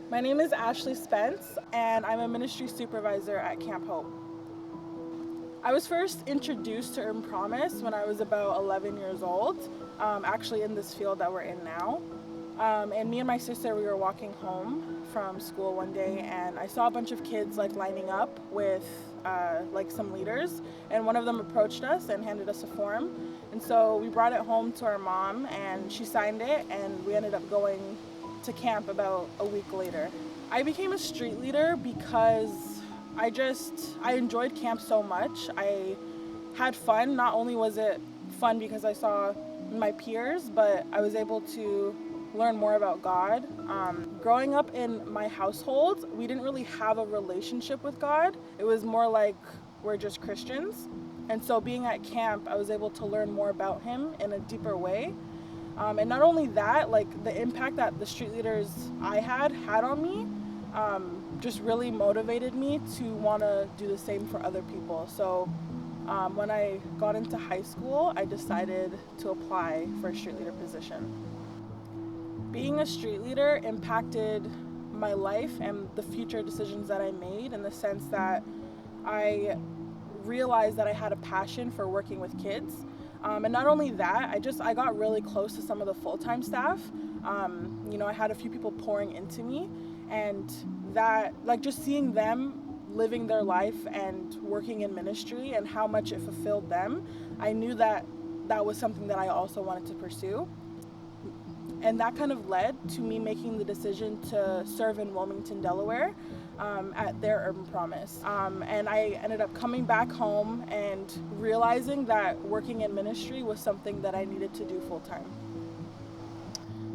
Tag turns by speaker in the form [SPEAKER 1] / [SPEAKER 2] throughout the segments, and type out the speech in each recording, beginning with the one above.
[SPEAKER 1] My name is Ashley Spence, and I'm a ministry supervisor at Camp Hope. I was first introduced to Urban Promise when I was about 11 years old, actually in this field that we're in now. And me and my sister, we were walking home from school one day, and I saw a bunch of kids lining up with some leaders, and one of them approached us and handed us a form. And so we brought it home to our mom, and she signed it, and we ended up going to camp about a week later. I became a street leader because I enjoyed camp so much. I had fun. Not only was it fun because I saw my peers, but I was able to learn more about God. Growing up in my household, we didn't really have a relationship with God. It was more like we're just Christians. And so being at camp, I was able to learn more about Him in a deeper way. And not only that, the impact that the street leaders I had on me just really motivated me to want to do the same for other people. So when I got into high school, I decided to apply for a street leader position. Being a street leader impacted my life and the future decisions that I made, in the sense that I realized that I had a passion for working with kids. And not only that, I got really close to some of the full-time staff. I had a few people pouring into me, and that, just seeing them living their life and working in ministry and how much it fulfilled them, I knew that that was something that I also wanted to pursue. And that kind of led to me making the decision to serve in Wilmington, Delaware, at their Urban Promise. And I ended up coming back home and realizing that working in ministry was something that I needed to do full time.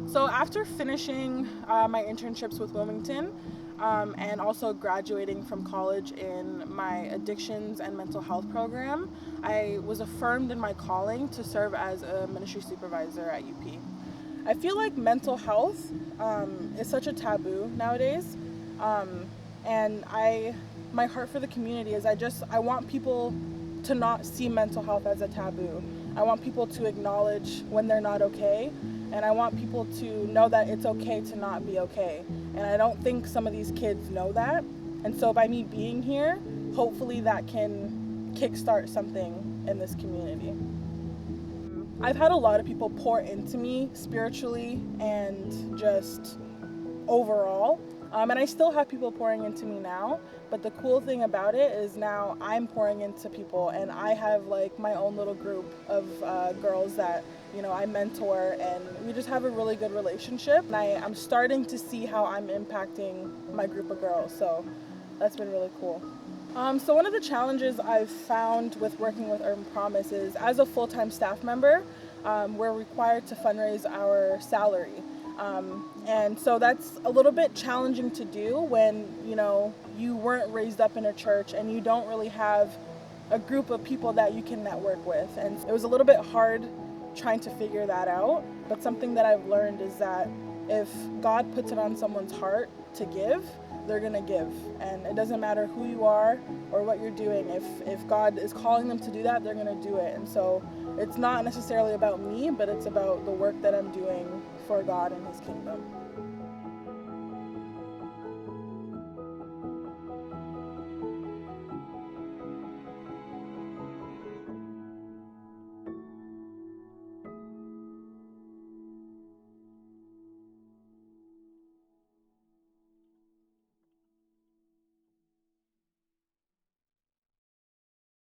[SPEAKER 1] So after finishing my internships with Wilmington, and also graduating from college in my addictions and mental health program, I was affirmed in my calling to serve as a ministry supervisor at UP. I feel like mental health is such a taboo nowadays, and my heart for the community is I want people to not see mental health as a taboo. I want people to acknowledge when they're not okay, and I want people to know that it's okay to not be okay. And I don't think some of these kids know that, and so by me being here, hopefully that can kickstart something in this community. I've had a lot of people pour into me spiritually and just overall, and I still have people pouring into me now, but the cool thing about it is now I'm pouring into people, and I have my own little group of girls that I mentor, and we just have a really good relationship, and I'm starting to see how I'm impacting my group of girls, so that's been really cool. So one of the challenges I've found with working with Urban Promise is, as a full-time staff member, we're required to fundraise our salary. And so that's a little bit challenging to do when, you weren't raised up in a church and you don't really have a group of people that you can network with. And it was a little bit hard trying to figure that out. But something that I've learned is that if God puts it on someone's heart to give, they're gonna give, and it doesn't matter who you are or what you're doing. If God is calling them to do that, they're gonna do it. And so it's not necessarily about me, but it's about the work that I'm doing for God and His kingdom.